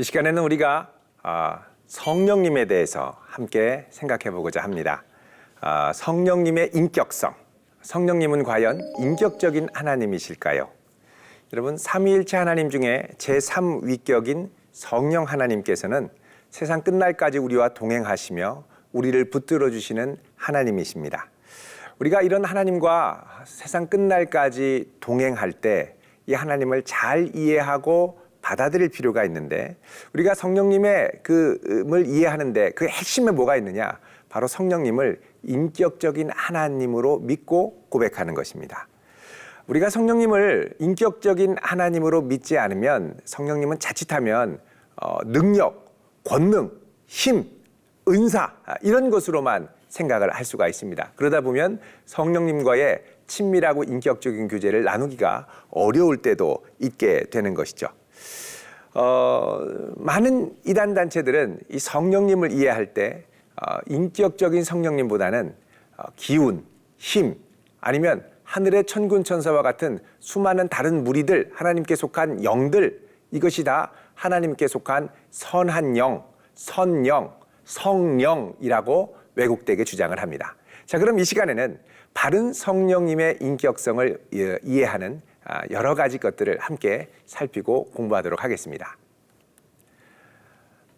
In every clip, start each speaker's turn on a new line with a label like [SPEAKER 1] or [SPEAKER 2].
[SPEAKER 1] 이 시간에는 우리가 성령님에 대해서 함께 생각해 보고자 합니다. 성령님의 인격성, 성령님은 과연 인격적인 하나님이실까요? 여러분, 삼위일체 하나님 중에 제3위격인 성령 하나님께서는 세상 끝날까지 우리와 동행하시며 우리를 붙들어 주시는 하나님이십니다. 우리가 이런 하나님과 세상 끝날까지 동행할 때 이 하나님을 잘 이해하고 받아들일 필요가 있는데, 우리가 성령님의 그을 이해하는데 그 핵심에 뭐가 있느냐? 바로 성령님을 인격적인 하나님으로 믿고 고백하는 것입니다. 우리가 성령님을 인격적인 하나님으로 믿지 않으면 성령님은 자칫하면 능력, 권능, 힘, 은사 이런 것으로만 생각을 할 수가 있습니다. 그러다 보면 성령님과의 친밀하고 인격적인 교제를 나누기가 어려울 때도 있게 되는 것이죠. 많은 이단 단체들은 이 성령님을 이해할 때 인격적인 성령님보다는 기운, 힘, 아니면 하늘의 천군 천사와 같은 수많은 다른 무리들, 하나님께 속한 영들, 이것이 다 하나님께 속한 선한 영, 선영, 성령이라고 왜곡되게 주장을 합니다. 자, 그럼 이 시간에는 바른 성령님의 인격성을 이해하는 여러 가지 것들을 함께 살피고 공부하도록 하겠습니다.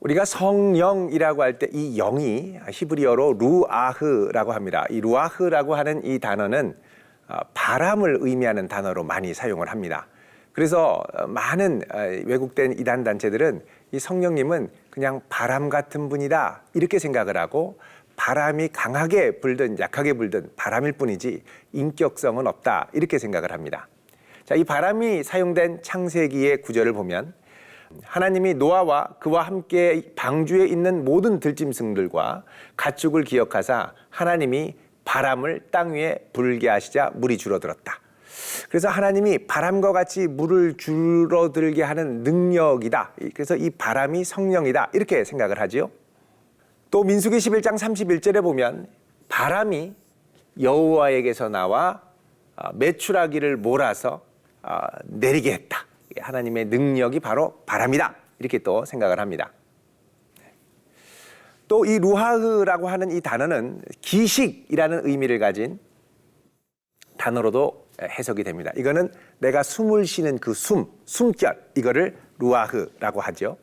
[SPEAKER 1] 우리가 성령이라고 할 때 이 영이 히브리어로 루아흐라고 합니다. 이 루아흐라고 하는 이 단어는 바람을 의미하는 단어로 많이 사용을 합니다. 그래서 많은 왜곡된 이단 단체들은 이 성령님은 그냥 바람 같은 분이다 이렇게 생각을 하고, 바람이 강하게 불든 약하게 불든 바람일 뿐이지 인격성은 없다 이렇게 생각을 합니다. 자, 이 바람이 사용된 창세기의 구절을 보면 하나님이 노아와 그와 함께 방주에 있는 모든 들짐승들과 가축을 기억하사 하나님이 바람을 땅 위에 불게 하시자 물이 줄어들었다. 그래서 하나님이 바람과 같이 물을 줄어들게 하는 능력이다. 그래서 이 바람이 성령이다 이렇게 생각을 하지요. 또 민수기 11장 31절에 보면 바람이 여호와에게서 나와 메추라기를 몰아서 내리게 했다. 하나님의 능력이 바로 바람이다 이렇게 또 생각을 합니다. 또 이 루하흐라고 하는 이 단어는 기식이라는 의미를 가진 단어로도 해석이 됩니다. 이거는 내가 숨을 쉬는 그 숨결, 이거를 루아흐라고 하죠.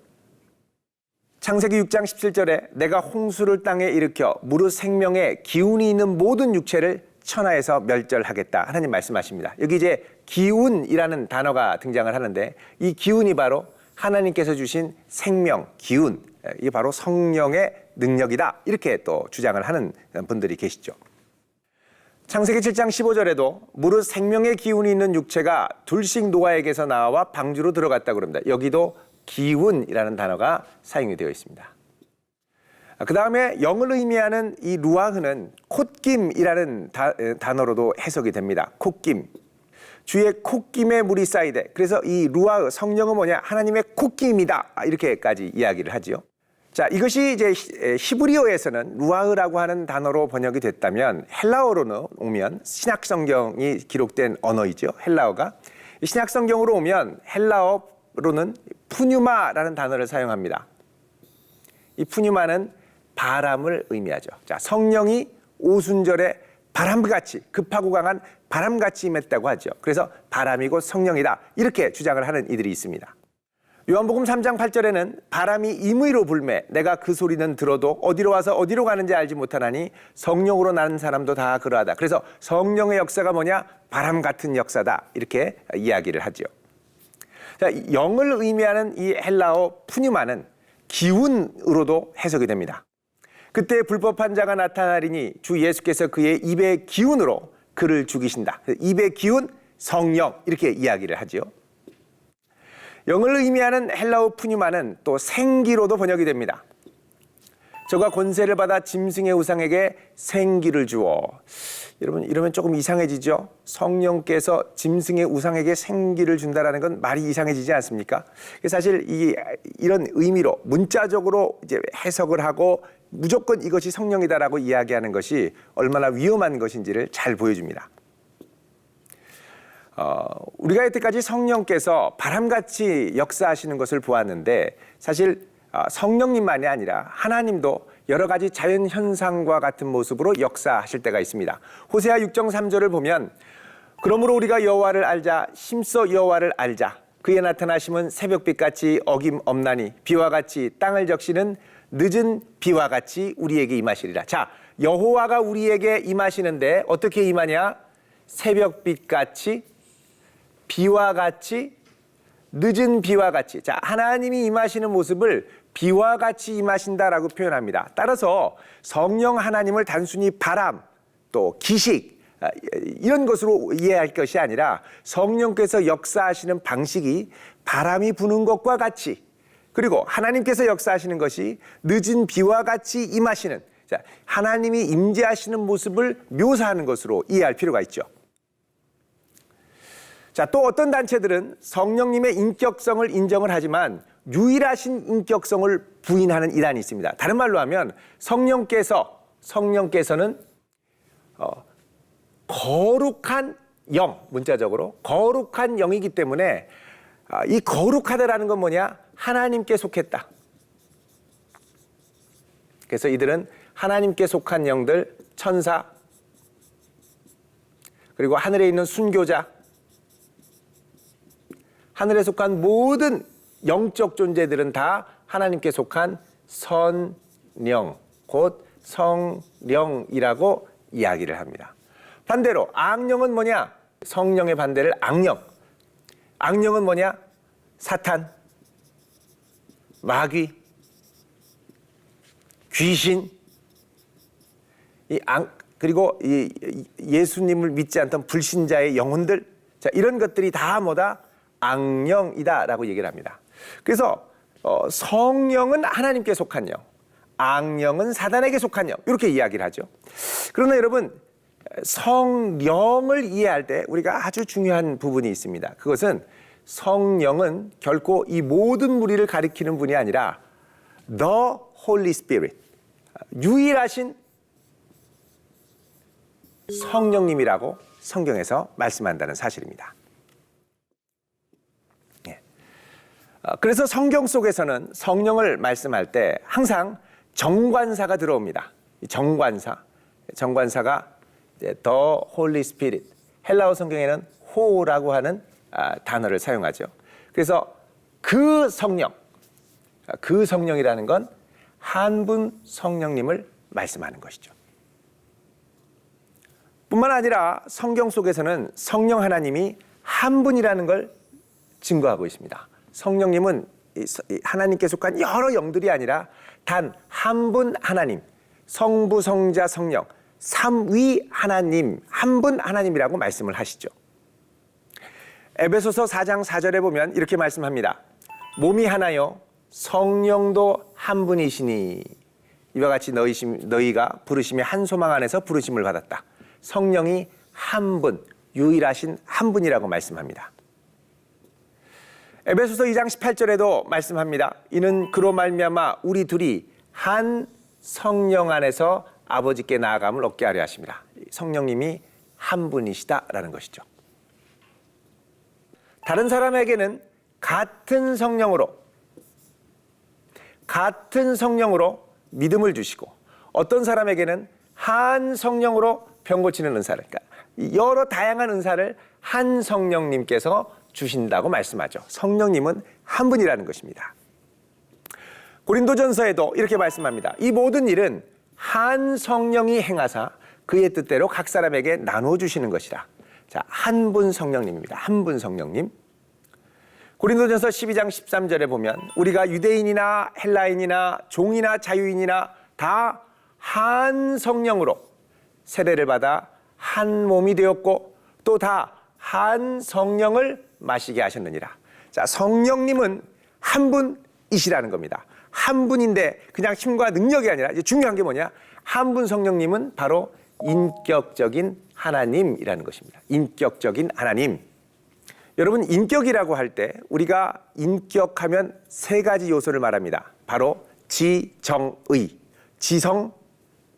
[SPEAKER 1] 창세기 6장 17절에 내가 홍수를 땅에 일으켜 무릇 생명의 기운이 있는 모든 육체를 천하에서 멸절하겠다 하나님 말씀하십니다. 여기 이제 기운이라는 단어가 등장을 하는데, 이 기운이 바로 하나님께서 주신 생명, 기운, 이게 바로 성령의 능력이다 이렇게 또 주장을 하는 분들이 계시죠. 창세기 7장 15절에도 무릇 생명의 기운이 있는 육체가 둘씩 노아에게서 나와 방주로 들어갔다고 합니다. 여기도 기운이라는 단어가 사용이 되어 있습니다. 그 다음에 영을 의미하는 이 루아흐는 콧김이라는 단어로도 해석이 됩니다. 콧김. 주의 콧김에 물이 쌓이되, 그래서 이 루아흐, 성령은 뭐냐? 하나님의 콧김이다 이렇게까지 이야기를 하지요. 자, 이것이 이제 히브리어에서는 루아흐라고 하는 단어로 번역이 됐다면, 헬라어로는 오면 신약 성경이 기록된 언어이죠. 헬라어가. 신약 성경으로 오면 헬라어로는 푸뉴마라는 단어를 사용합니다. 이 푸뉴마는 바람을 의미하죠. 자, 성령이 오순절에 바람같이, 급하고 강한 바람같이 임했다고 하죠. 그래서 바람이고 성령이다 이렇게 주장을 하는 이들이 있습니다. 요한복음 3장 8절에는 바람이 임의로 불매 내가 그 소리는 들어도 어디로 와서 어디로 가는지 알지 못하나니 성령으로 나는 사람도 다 그러하다. 그래서 성령의 역사가 뭐냐? 바람 같은 역사다 이렇게 이야기를 하죠. 자, 영을 의미하는 이 헬라어 푸뉴마는 기운으로도 해석이 됩니다. 그때 불법한 자가 나타나리니 주 예수께서 그의 입의 기운으로 그를 죽이신다. 입의 기운, 성령 이렇게 이야기를 하죠. 영을 의미하는 헬라어 푸뉴마는 또 생기로도 번역이 됩니다. 저가 권세를 받아 짐승의 우상에게 생기를 주어. 여러분, 이러면 조금 이상해지죠? 성령께서 짐승의 우상에게 생기를 준다라는 건 말이 이상해지지 않습니까? 사실 이런 의미로 문자적으로 이제 해석을 하고 무조건 이것이 성령이다라고 이야기하는 것이 얼마나 위험한 것인지를 잘 보여줍니다. 우리가 여태까지 성령께서 바람같이 역사하시는 것을 보았는데 사실 성령님만이 아니라 하나님도 여러 가지 자연 현상과 같은 모습으로 역사하실 때가 있습니다. 호세아 6장 3절을 보면 그러므로 우리가 여호와를 알자 힘써 여호와를 알자 그의 나타나심은 새벽빛같이 어김없나니 비와 같이 땅을 적시는 늦은 비와 같이 우리에게 임하시리라. 자, 여호와가 우리에게 임하시는데 어떻게 임하냐? 새벽빛같이 비와 같이 늦은 비와 같이. 자, 하나님이 임하시는 모습을 비와 같이 임하신다라고 표현합니다. 따라서 성령 하나님을 단순히 바람 또 기식 이런 것으로 이해할 것이 아니라 성령께서 역사하시는 방식이 바람이 부는 것과 같이 그리고 하나님께서 역사하시는 것이 늦은 비와 같이 임하시는 자, 하나님이 임재하시는 모습을 묘사하는 것으로 이해할 필요가 있죠. 자, 또 어떤 단체들은 성령님의 인격성을 인정을 하지만 유일하신 인격성을 부인하는 이단이 있습니다. 다른 말로 하면 성령께서는 거룩한 영, 문자적으로 거룩한 영이기 때문에 이 거룩하다라는 건 뭐냐? 하나님께 속했다. 그래서 이들은 하나님께 속한 영들, 천사, 그리고 하늘에 있는 순교자, 하늘에 속한 모든 영적 존재들은 다 하나님께 속한 선령, 곧 성령이라고 이야기를 합니다. 반대로 악령은 뭐냐? 성령의 반대를 악령. 악령은 뭐냐? 사탄, 마귀, 귀신, 그리고 예수님을 믿지 않던 불신자의 영혼들, 자, 이런 것들이 다 뭐다? 악령이다라고 얘기를 합니다. 그래서 성령은 하나님께 속한 영, 악령은 사단에게 속한 영, 이렇게 이야기를 하죠. 그러나 여러분, 성령을 이해할 때 우리가 아주 중요한 부분이 있습니다. 그것은 성령은 결코 이 모든 무리를 가리키는 분이 아니라 The Holy Spirit, 유일하신 성령님이라고 성경에서 말씀한다는 사실입니다. 그래서 성경 속에서는 성령을 말씀할 때 항상 정관사가 들어옵니다. 정관사가 The Holy Spirit, 헬라어 성경에는 호라고 하는 단어를 사용하죠. 그래서 그 성령이라는 건 한 분 성령님을 말씀하는 것이죠. 뿐만 아니라 성경 속에서는 성령 하나님이 한 분이라는 걸 증거하고 있습니다. 성령님은 하나님께 속한 여러 영들이 아니라 단 한 분 하나님, 성부, 성자, 성령, 삼위 하나님, 한 분 하나님이라고 말씀을 하시죠. 에베소서 4장 4절에 보면 이렇게 말씀합니다. 몸이 하나요 성령도 한 분이시니 이와 같이 너희가 부르심의 한 소망 안에서 부르심을 받았다. 성령이 한 분, 유일하신 한 분이라고 말씀합니다. 에베소서 2장 18절에도 말씀합니다. 이는 그로 말미암아 우리 둘이 한 성령 안에서 아버지께 나아감을 얻게 하려 하십니다. 성령님이 한 분이시다라는 것이죠. 다른 사람에게는 같은 성령으로 믿음을 주시고 어떤 사람에게는 한 성령으로 병 고치는 은사를, 그러니까 여러 다양한 은사를 한 성령님께서 주신다고 말씀하죠. 성령님은 한 분이라는 것입니다. 고린도전서에도 이렇게 말씀합니다. 이 모든 일은 한 성령이 행하사 그의 뜻대로 각 사람에게 나누어 주시는 것이라. 자, 한 분 성령님입니다. 한 분 성령님. 고린도전서 12장 13절에 보면 우리가 유대인이나 헬라인이나 종이나 자유인이나 다 한 성령으로 세례를 받아 한 몸이 되었고 또 다 한 성령을 마시게 하셨느니라. 자, 성령님은 한 분이시라는 겁니다. 한 분인데 그냥 힘과 능력이 아니라 이제 중요한 게 뭐냐? 한 분 성령님은 바로 인격적인 하나님이라는 것입니다. 인격적인 하나님. 여러분, 인격이라고 할 때 우리가 인격하면 세 가지 요소를 말합니다. 바로 지정의, 지성,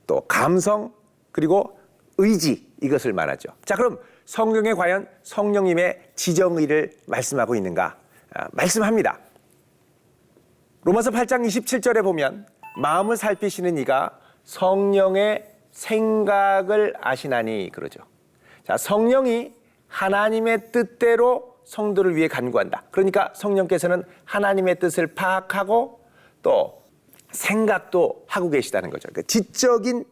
[SPEAKER 1] 또 감성, 그리고 의지, 이것을 말하죠. 자, 그럼 성경에 과연 성령님의 지정의를 말씀하고 있는가? 말씀합니다. 로마서 8장 27절에 보면 마음을 살피시는 이가 성령의 생각을 아시나니 그러죠. 자, 성령이 하나님의 뜻대로 성도를 위해 간구한다. 그러니까 성령께서는 하나님의 뜻을 파악하고 또 생각도 하고 계시다는 거죠. 그러니까 지적인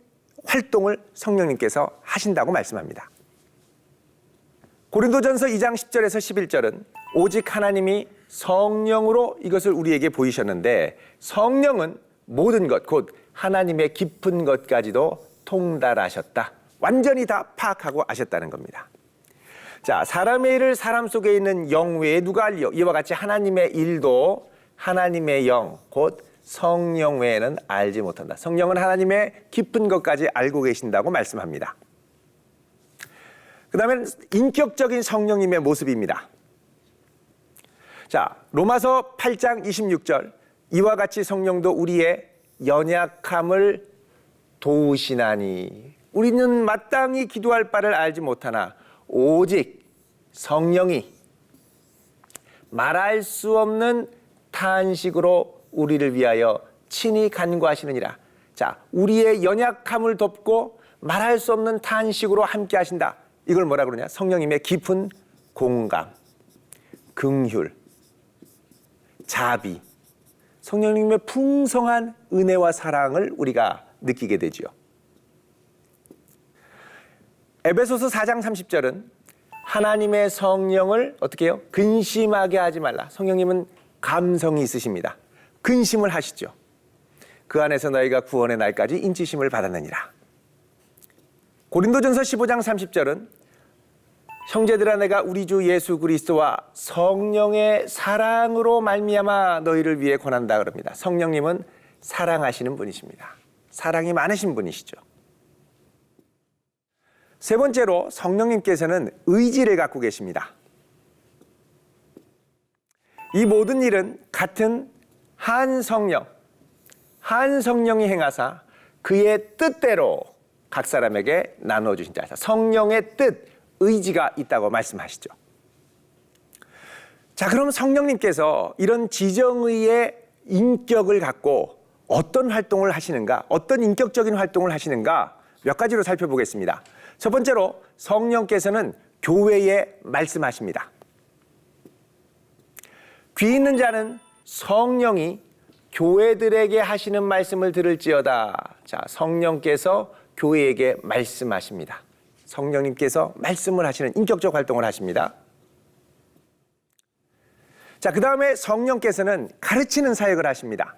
[SPEAKER 1] 활동을 성령님께서 하신다고 말씀합니다. 고린도전서 2장 10절에서 11절은 오직 하나님이 성령으로 이것을 우리에게 보이셨는데 성령은 모든 것, 곧 하나님의 깊은 것까지도 통달하셨다. 완전히 다 파악하고 아셨다는 겁니다. 자, 사람의 일을 사람 속에 있는 영 외에 누가 알리요? 이와 같이 하나님의 일도 하나님의 영, 곧 성령 외에는 알지 못한다. 성령은 하나님의 깊은 것까지 알고 계신다고 말씀합니다. 그 다음에 인격적인 성령님의 모습입니다. 자, 로마서 8장 26절 이와 같이 성령도 우리의 연약함을 도우시나니 우리는 마땅히 기도할 바를 알지 못하나 오직 성령이 말할 수 없는 탄식으로 우리를 위하여 친히 간구하시느니라. 자, 우리의 연약함을 돕고 말할 수 없는 탄식으로 함께 하신다. 이걸 뭐라 그러냐? 성령님의 깊은 공감, 긍휼, 자비, 성령님의 풍성한 은혜와 사랑을 우리가 느끼게 되지요. 에베소서 4장 30절은 하나님의 성령을 어떻게 해요? 근심하게 하지 말라. 성령님은 감성이 있으십니다. 근심을 하시죠. 그 안에서 너희가 구원의 날까지 인치심을 받았느니라. 고린도전서 15장 30절은 형제들아 내가 우리 주 예수 그리스도와 성령의 사랑으로 말미암아 너희를 위해 권한다 그럽니다. 성령님은 사랑하시는 분이십니다. 사랑이 많으신 분이시죠. 세 번째로 성령님께서는 의지를 갖고 계십니다. 이 모든 일은 같은 한 성령이 행하사 그의 뜻대로 각 사람에게 나눠주신 자. 성령의 뜻, 의지가 있다고 말씀하시죠. 자, 그럼 성령님께서 이런 지정의의 인격을 갖고 어떤 활동을 하시는가, 어떤 인격적인 활동을 하시는가 몇 가지로 살펴보겠습니다. 첫 번째로 성령께서는 교회에 말씀하십니다. 귀 있는 자는 성령이 교회들에게 하시는 말씀을 들을지어다. 자, 성령께서 교회에게 말씀하십니다. 성령님께서 말씀을 하시는 인격적 활동을 하십니다. 자, 그 다음에 성령께서는 가르치는 사역을 하십니다.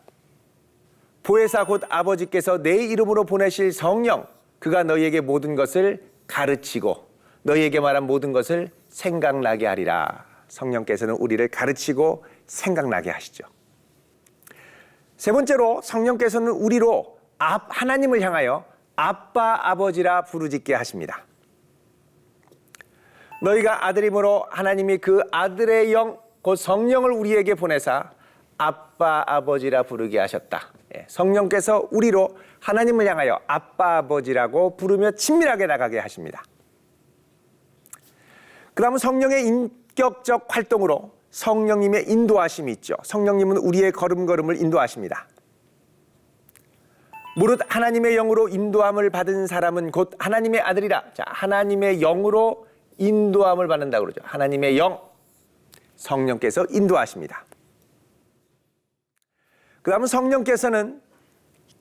[SPEAKER 1] 보혜사 곧 아버지께서 내 이름으로 보내실 성령, 그가 너희에게 모든 것을 가르치고 너희에게 말한 모든 것을 생각나게 하리라. 성령께서는 우리를 가르치고 생각나게 하시죠. 세 번째로 성령께서는 우리로 하나님을 향하여 아빠 아버지라 부르짖게 하십니다. 너희가 아들이므로 하나님이 그 아들의 영 곧 성령을 우리에게 보내사 아빠 아버지라 부르게 하셨다. 성령께서 우리로 하나님을 향하여 아빠 아버지라고 부르며 친밀하게 나가게 하십니다. 그 다음은 성령의 인격적 활동으로 성령님의 인도하심이 있죠. 성령님은 우리의 걸음걸음을 인도하십니다. 무릇 하나님의 영으로 인도함을 받은 사람은 곧 하나님의 아들이라. 자, 하나님의 영으로 인도함을 받는다고 그러죠. 하나님의 영, 성령께서 인도하십니다. 그 다음은 성령께서는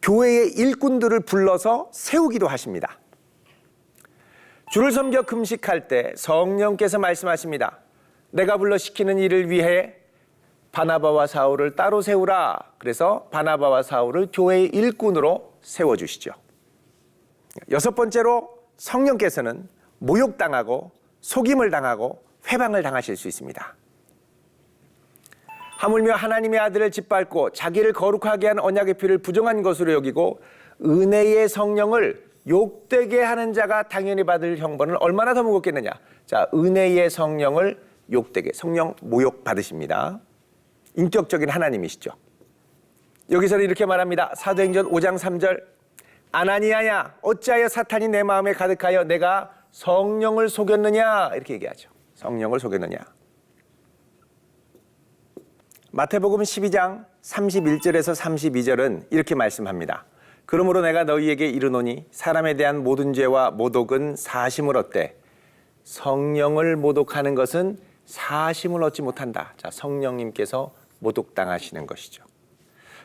[SPEAKER 1] 교회의 일꾼들을 불러서 세우기도 하십니다. 주를 섬겨 금식할 때 성령께서 말씀하십니다. 내가 불러 시키는 일을 위해 바나바와 사울을 따로 세우라. 그래서 바나바와 사울을 교회의 일꾼으로 세워주시죠. 여섯 번째로 성령께서는 모욕당하고 속임을 당하고 회방을 당하실 수 있습니다. 하물며 하나님의 아들을 짓밟고 자기를 거룩하게 한 언약의 피를 부정한 것으로 여기고 은혜의 성령을 욕되게 하는 자가 당연히 받을 형벌은 얼마나 더 무겁겠느냐. 자, 은혜의 성령을 욕되게, 성령 모욕 받으십니다. 인격적인 하나님이시죠. 여기서는 이렇게 말합니다. 사도행전 5장 3절 아나니아야 어찌하여 사탄이 내 마음에 가득하여 내가 성령을 속였느냐 이렇게 얘기하죠. 성령을 속였느냐. 마태복음 12장 31절에서 32절은 이렇게 말씀합니다. 그러므로 내가 너희에게 이르노니 사람에 대한 모든 죄와 모독은 사심을 얻되 성령을 모독하는 것은 사심을 얻지 못한다. 자, 성령님께서 모독당하시는 것이죠.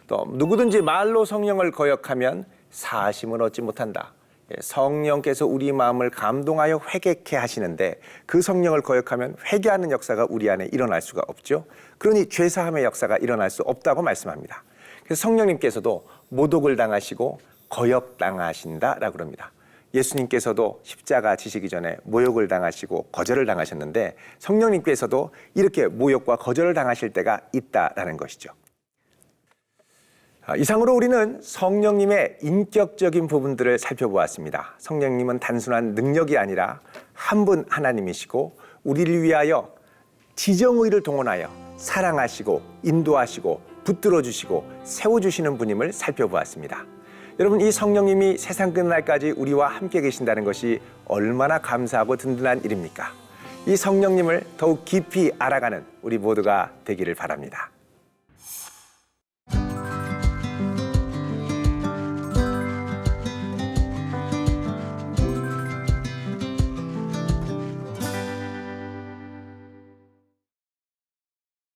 [SPEAKER 1] 또 누구든지 말로 성령을 거역하면 사심을 얻지 못한다. 성령께서 우리 마음을 감동하여 회개케 하시는데 그 성령을 거역하면 회개하는 역사가 우리 안에 일어날 수가 없죠. 그러니 죄사함의 역사가 일어날 수 없다고 말씀합니다. 그래서 성령님께서도 모독을 당하시고 거역당하신다라고 합니다. 예수님께서도 십자가 지시기 전에 모욕을 당하시고 거절을 당하셨는데 성령님께서도 이렇게 모욕과 거절을 당하실 때가 있다라는 것이죠. 이상으로 우리는 성령님의 인격적인 부분들을 살펴보았습니다. 성령님은 단순한 능력이 아니라 한 분 하나님이시고 우리를 위하여 지정의를 동원하여 사랑하시고 인도하시고 붙들어 주시고 세워주시는 분임을 살펴보았습니다. 여러분, 이 성령님이 세상 끝날까지 우리와 함께 계신다는 것이 얼마나 감사하고 든든한 일입니까? 이 성령님을 더욱 깊이 알아가는 우리 모두가 되기를 바랍니다.